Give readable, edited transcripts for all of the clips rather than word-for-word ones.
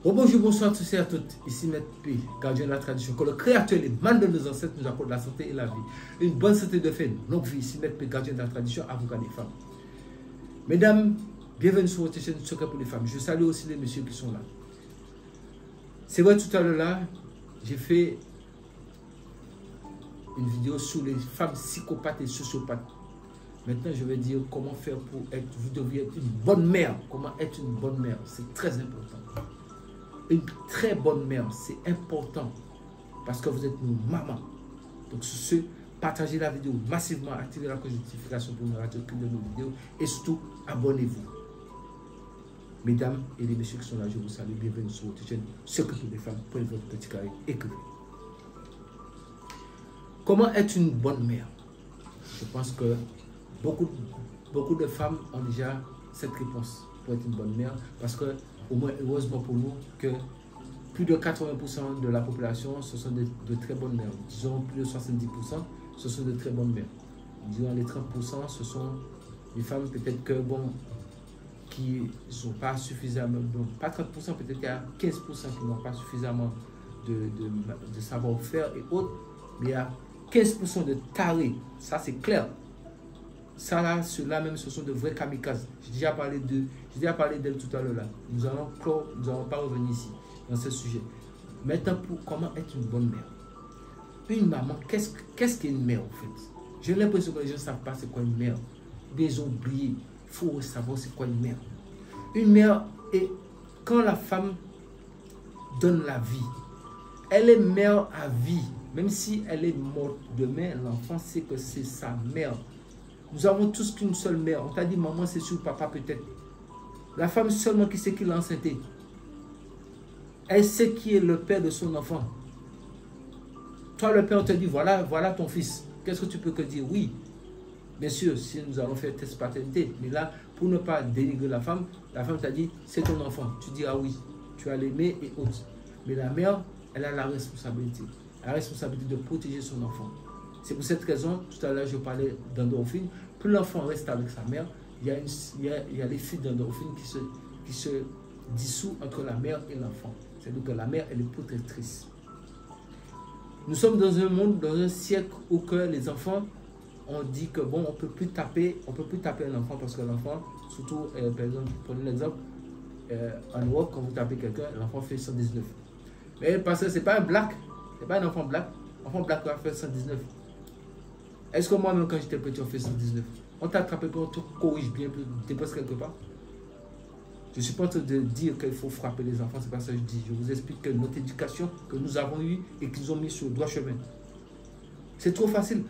Oh, bonjour, bonsoir à tous et à toutes. Ici Maître P, gardien de la tradition. Que le Créateur et les man de nos ancêtres nous accorde la santé et la vie. Une bonne santé de fait, longue vie. Ici Maître P, gardien de la tradition, avocat des femmes. Mesdames, bienvenue sur votre chaîne Secret pour les femmes. Je salue aussi les messieurs qui sont là. C'est vrai, tout à l'heure là, j'ai fait une vidéo sur les femmes psychopathes et sociopathes. Maintenant, je vais dire comment faire pour être, vous devriez être une bonne mère. Comment être une bonne mère, c'est très important. Une très bonne mère, c'est important parce que vous êtes nos mamans. Donc, sur ce, partagez la vidéo massivement, activez la cloche de notification pour ne rater aucune de nos vidéos et surtout, abonnez-vous. Mesdames et les messieurs qui sont là, je vous salue, bienvenue sur votre chaîne Secret pour les femmes, prenez votre petit carré, écrivez. Comment être une bonne mère? Je pense que beaucoup de femmes ont déjà cette réponse pour être une bonne mère parce que, au moins, heureusement pour nous, que plus de 80% de la population, ce sont de très bonnes mères. Disons plus de 70%, ce sont de très bonnes mères. Disons les 30%, ce sont des femmes peut-être que, bon, qui ne sont pas suffisamment, donc pas 30%, peut-être qu'il y a 15% qui n'ont pas suffisamment de savoir-faire et autres, mais il y a 15% de tarés, ça c'est clair. Ça là, ceux-là même, ce sont de vrais kamikazes. J'ai déjà parlé d'elle tout à l'heure là. Nous allons pas revenir ici, dans ce sujet. Maintenant, pour comment être une bonne mère. Une maman, qu'est-ce qu'est une mère en fait? J'ai l'impression que les gens ne savent pas c'est quoi une mère. Ils ont oublié. Il faut savoir c'est quoi une mère. Une mère, et quand la femme donne la vie, elle est mère à vie. Même si elle est morte demain, l'enfant sait que c'est sa mère. Nous avons tous qu'une seule mère. On t'a dit maman, c'est sûr, papa peut-être. La femme seulement qui sait qui l'a enceinté. Elle sait qui est le père de son enfant. Toi, le père, on te dit, voilà ton fils. Qu'est-ce que tu peux que dire? Oui. Bien sûr, si nous allons faire test paternité. Mais là, pour ne pas dénigrer la femme t'a dit, c'est ton enfant. Tu dis, ah oui, tu vas l'aimer et autres. Mais la mère, elle a la responsabilité. La responsabilité de protéger son enfant. C'est pour cette raison, tout à l'heure, je parlais d'endorphine. Plus l'enfant reste avec sa mère, il y a les fils d'endorphine qui se dissouent entre la mère et l'enfant. C'est-à-dire que la mère, elle est protectrice. Nous sommes dans un monde, dans un siècle où que les enfants, on dit que bon, on ne peut plus taper un enfant parce que l'enfant, surtout, par exemple, prenez l'exemple, en Europe, quand vous tapez quelqu'un, l'enfant fait 119. Mais parce que ce n'est pas un black, ce n'est pas un enfant black. L'enfant black va faire 119. Est-ce que moi-même, quand j'étais petit, on fait 119? On t'a attrapé, on te corrige bien, on te dépasse quelque part? Je ne suis pas en train de dire qu'il faut frapper les enfants, c'est pas ça que je dis. Je vous explique que notre éducation que nous avons eue et qu'ils ont mis sur le droit chemin. C'est trop facile.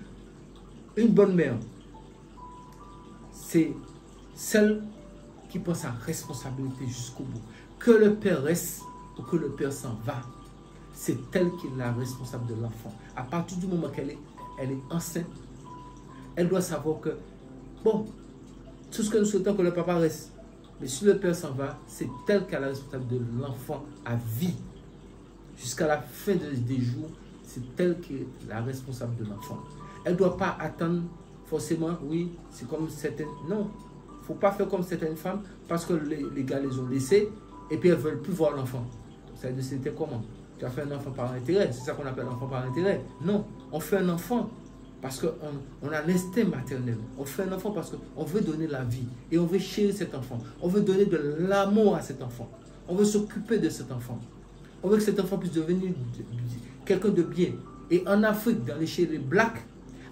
Une bonne mère, c'est celle qui prend sa responsabilité jusqu'au bout. Que le père reste ou que le père s'en va, c'est elle qui est la responsable de l'enfant. À partir du moment qu'elle est enceinte, elle doit savoir que, bon, tout ce que nous souhaitons que le papa reste. Mais si le père s'en va, c'est elle qui a la responsabilité de l'enfant à vie. Jusqu'à la fin des jours, c'est elle qui est la responsable de l'enfant. Elle ne doit pas attendre forcément, oui, c'est comme certaines... Non, il ne faut pas faire comme certaines femmes parce que les gars les ont laissés et puis elles ne veulent plus voir l'enfant. Ça veut dire c'était comment? Tu as fait un enfant par intérêt, c'est ça qu'on appelle l'enfant par intérêt. Non, on fait un enfant parce qu'on a l'instinct maternel. On fait un enfant parce qu'on veut donner la vie et on veut chérir cet enfant. On veut donner de l'amour à cet enfant. On veut s'occuper de cet enfant. On veut que cet enfant puisse devenir quelqu'un de bien. Et en Afrique, chez les blacks,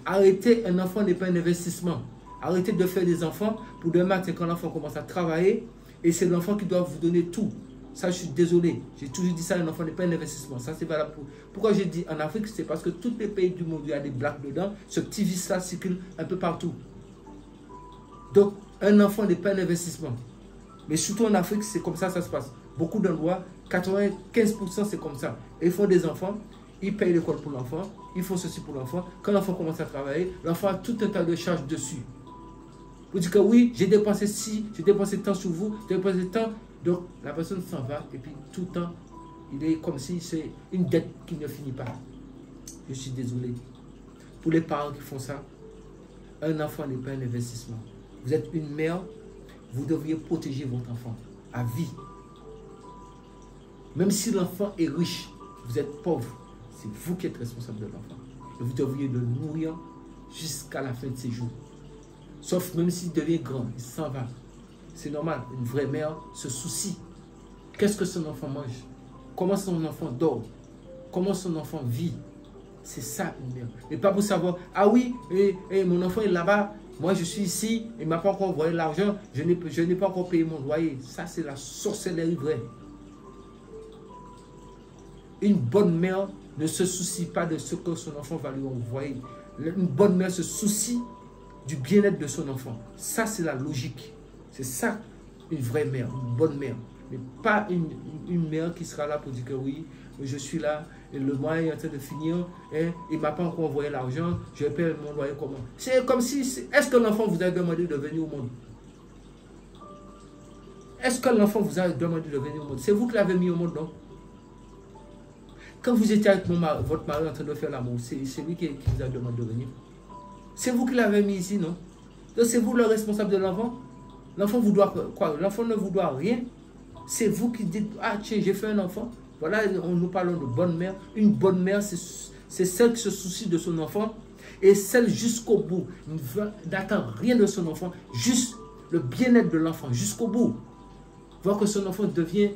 arrêter un enfant n'est pas un investissement. Arrêtez de faire des enfants pour demain, c'est quand l'enfant commence à travailler et c'est l'enfant qui doit vous donner tout. Ça, je suis désolé. J'ai toujours dit ça, un enfant n'est pas un investissement. Ça, c'est valable pour... Pourquoi j'ai dit en Afrique? C'est parce que tous les pays du monde, il y a des blacks dedans. Ce petit vice-là circule un peu partout. Donc, un enfant n'est pas un investissement. Mais surtout en Afrique, c'est comme ça se passe. Beaucoup d'endroits, 95% c'est comme ça. Et ils font des enfants, ils payent l'école pour l'enfant, ils font ceci pour l'enfant. Quand l'enfant commence à travailler, l'enfant a tout un tas de charges dessus. Vous dites que oui, j'ai dépensé ci, j'ai dépensé tant sur vous, j'ai dépensé tant... Donc, la personne s'en va et puis tout le temps, il est comme si c'est une dette qui ne finit pas. Je suis désolé. Pour les parents qui font ça, un enfant n'est pas un investissement. Vous êtes une mère, vous devriez protéger votre enfant à vie. Même si l'enfant est riche, vous êtes pauvre, c'est vous qui êtes responsable de l'enfant. Et vous devriez le nourrir jusqu'à la fin de ses jours. Sauf même s'il devient grand, il s'en va. C'est normal, une vraie mère se soucie. Qu'est-ce que son enfant mange? Comment son enfant dort? Comment son enfant vit? C'est ça une mère. Et pas pour savoir, ah oui, mon enfant est là-bas, moi je suis ici, il ne m'a pas encore envoyé l'argent, je n'ai pas encore payé mon loyer. Ça c'est la sorcellerie vraie. Une bonne mère ne se soucie pas de ce que son enfant va lui envoyer. Une bonne mère se soucie du bien-être de son enfant. Ça c'est la logique. C'est ça une vraie mère, une bonne mère. Mais pas une mère qui sera là pour dire que oui, je suis là, et le mois est en train de finir, et il ne m'a pas encore envoyé l'argent, je vais payer mon loyer comment? C'est comme si, est-ce que l'enfant vous a demandé de venir au monde? Est-ce que l'enfant vous a demandé de venir au monde? C'est vous qui l'avez mis au monde, non? Quand vous étiez avec votre mari en train de faire l'amour, c'est lui qui vous a demandé de venir. C'est vous qui l'avez mis ici, non? Donc c'est vous le responsable de l'enfant. L'enfant vous doit quoi? L'enfant ne vous doit rien. C'est vous qui dites, ah tiens, j'ai fait un enfant. Voilà, nous parlons de bonne mère. Une bonne mère, c'est celle qui se soucie de son enfant et celle jusqu'au bout. N'attend rien de son enfant, juste le bien-être de l'enfant, jusqu'au bout. Voir que son enfant devient...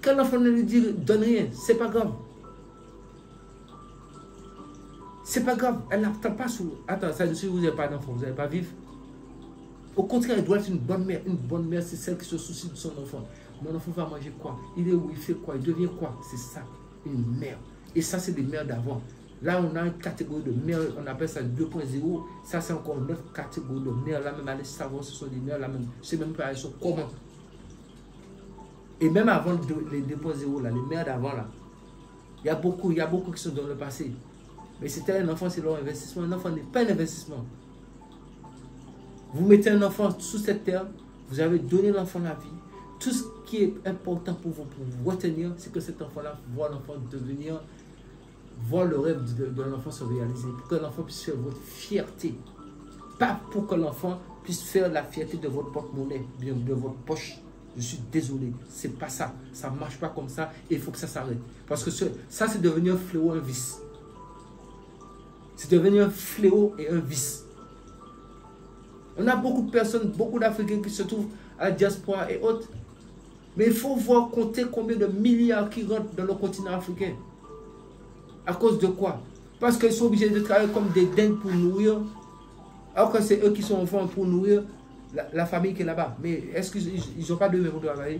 Quand l'enfant ne lui dit, donne rien, c'est pas grave. C'est pas grave, elle n'attend pas sur... Attends, ça dessus, vous n'avez pas d'enfant, vous n'allez pas vivre. Au contraire, elle doit être une bonne mère. Une bonne mère, c'est celle qui se soucie de son enfant. Mon enfant va manger quoi? Il est où? Il fait quoi? Il devient quoi? C'est ça, une mère. Et ça, c'est des mères d'avant. Là, on a une catégorie de mères, on appelle ça 2.0. Ça, c'est encore une autre catégorie de mères. Là, même allez savoir, ce sont des mères, là même, je ne sais même pas, elles sont comment. Et même avant les 2.0, là, les mères d'avant, là, il y a beaucoup qui sont dans le passé. Mais c'était un enfant, c'est leur investissement. Un enfant n'est pas un investissement. Vous mettez un enfant sous cette terre, vous avez donné l'enfant la vie. Tout ce qui est important pour vous retenir, c'est que cet enfant-là voit l'enfant devenir, voit le rêve de l'enfant se réaliser, pour que l'enfant puisse faire votre fierté. Pas pour que l'enfant puisse faire la fierté de votre porte-monnaie, bien de votre poche. Je suis désolé, c'est pas ça. Ça ne marche pas comme ça et il faut que ça s'arrête. Parce que ça, c'est devenu un fléau, un vice. C'est devenu un fléau et un vice. On a beaucoup de personnes, beaucoup d'Africains qui se trouvent à la diaspora et autres. Mais il faut voir compter combien de milliards qui rentrent dans le continent africain. À cause de quoi? Parce qu'ils sont obligés de travailler comme des dingues pour nourrir. Alors que c'est eux qui sont enfants pour nourrir la famille qui est là-bas. Mais est-ce qu'ils n'ont pas de même travail?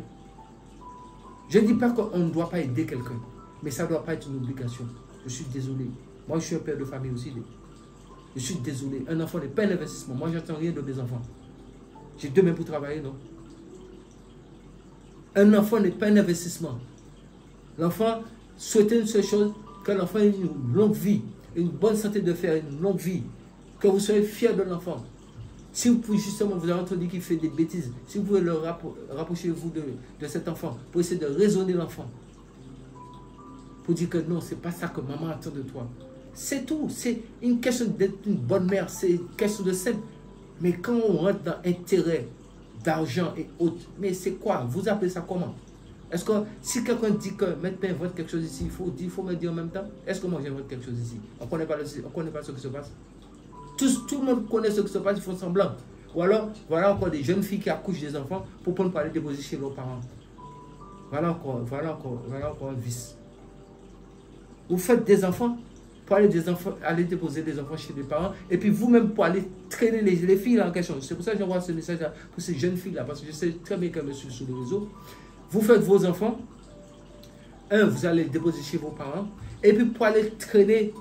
Je ne dis pas qu'on ne doit pas aider quelqu'un. Mais ça ne doit pas être une obligation. Je suis désolé. Moi, je suis un père de famille aussi. Je suis désolé. Un enfant n'est pas un investissement. Moi, je n'attends rien de mes enfants. J'ai deux mains pour travailler, non? Un enfant n'est pas un investissement. L'enfant souhaite une seule chose, que l'enfant ait une longue vie, une bonne santé de faire, une longue vie. Que vous soyez fiers de l'enfant. Si vous pouvez justement, vous avez entendu qu'il fait des bêtises, si vous pouvez le rapprocher vous de cet enfant, pour essayer de raisonner l'enfant. Pour dire que non, ce n'est pas ça que maman attend de toi. C'est tout. C'est une question d'être une bonne mère. C'est une question de simple. Mais quand on rentre dans intérêt d'argent et autres, mais c'est quoi? Vous appelez ça comment? Est-ce que si quelqu'un dit que maintenant invente quelque chose ici, il faut me dire en même temps, est-ce que moi j'invente quelque chose ici? On ne connaît pas ce qui se passe. Tout le monde connaît ce qui se passe, ils font semblant. Ou alors, voilà encore des jeunes filles qui accouchent des enfants pour ne pas les déposer chez leurs parents. Voilà encore un vice. Vous faites des enfants pour aller déposer des enfants chez les parents et puis vous-même pour aller traîner les filles là en question. C'est pour ça que j'envoie ce message là pour ces jeunes filles là, parce que je sais très bien qu'elles me suivent sur le réseau. Vous faites vos enfants, vous allez les déposer chez vos parents et puis pour aller traîner,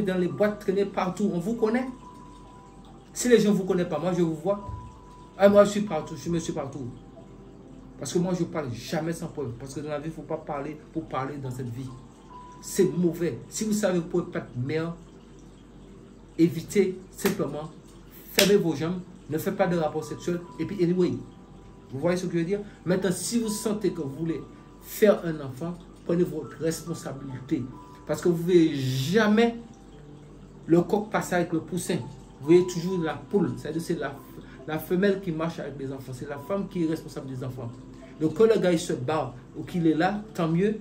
dans les boîtes, traîner partout, on vous connaît. Si les gens ne vous connaissent pas, moi je vous vois. Moi je suis partout, je me suis partout. Parce que moi je ne parle jamais sans preuve. Parce que dans la vie, il ne faut pas parler pour parler dans cette vie. C'est mauvais. Si vous savez que vous ne pouvez pas être mère, évitez simplement, fermez vos jambes, ne faites pas de rapport sexuel. Et puis, anyway, vous voyez ce que je veux dire? Maintenant, si vous sentez que vous voulez faire un enfant, prenez votre responsabilité. Parce que vous ne voyez jamais le coq passer avec le poussin. Vous voyez toujours la poule. C'est-à-dire c'est la femelle qui marche avec les enfants. C'est la femme qui est responsable des enfants. Donc quand le gars il se barre ou qu'il est là, tant mieux,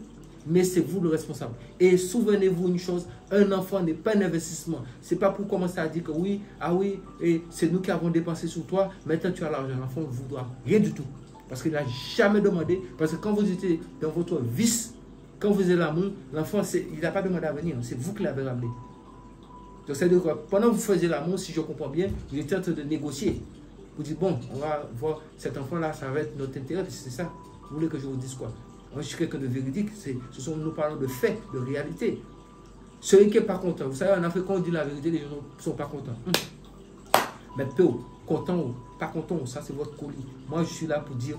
mais c'est vous le responsable. Et souvenez-vous une chose, un enfant n'est pas un investissement. C'est pas pour commencer à dire que oui, ah oui, et c'est nous qui avons dépensé sur toi, maintenant tu as l'argent. L'enfant ne voudra rien du tout. Parce qu'il n'a jamais demandé. Parce que quand vous étiez dans votre vice, quand vous faisiez l'amour, l'enfant, il n'a pas demandé à venir. C'est vous qui l'avez ramené. Donc c'est-à-dire que pendant que vous faisiez l'amour, si je comprends bien, vous étiez en train de négocier. Vous dites, bon, on va voir cet enfant-là, ça va être notre intérêt, c'est ça. Vous voulez que je vous dise quoi? Moi, je suis quelqu'un de véridique, nous parlons de faits, de réalité. Celui qui n'est pas content, vous savez, en Afrique, quand on dit la vérité, les gens ne sont pas contents. Mais peu, content ou pas content, ça c'est votre colis. Moi, je suis là pour dire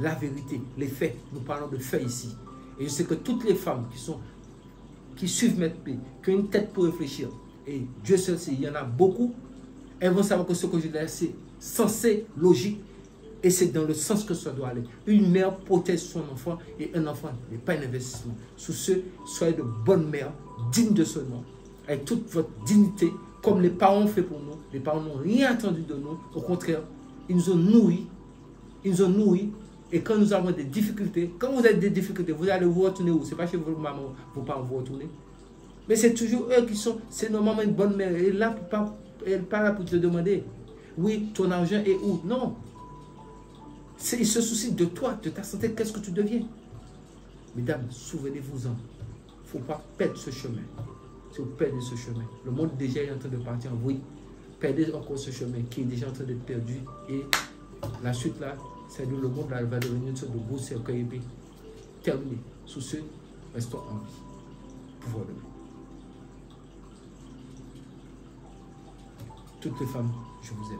la vérité, les faits. Nous parlons de faits ici. Et je sais que toutes les femmes qui suivent Maître P, qui ont une tête pour réfléchir, et Dieu seul sait, il y en a beaucoup, elles vont savoir que ce que je dis là, c'est sensé, logique, et c'est dans le sens que ça doit aller. Une mère protège son enfant, et un enfant n'est pas un investissement. Sous ce, soyez de bonnes mères, dignes de ce nom, avec toute votre dignité, comme les parents ont fait pour nous. Les parents n'ont rien attendu de nous. Au contraire, ils nous ont nourris. Ils nous ont nourris. Et quand nous avons des difficultés, quand vous avez des difficultés, vous allez vous retourner où? Ce n'est pas chez vos mamans, vos parents vous retourner. Mais c'est toujours eux qui sont, c'est normalement une bonne mère. Elle n'est pas là pour te demander, oui, ton argent est où? Non. Il se soucie de toi, de ta santé, qu'est-ce que tu deviens? Mesdames, souvenez-vous-en. Il ne faut pas perdre ce chemin. Si vous perdez ce chemin, le monde déjà est en train de partir en vrille. Perdez encore ce chemin qui est déjà en train d'être perdu. Et la suite là, c'est le monde là, va devenir une sorte de beau cercueil et puis terminé. Sous ce, restons en vie. Pouvoir de Dieu. Toutes les femmes, je vous aime.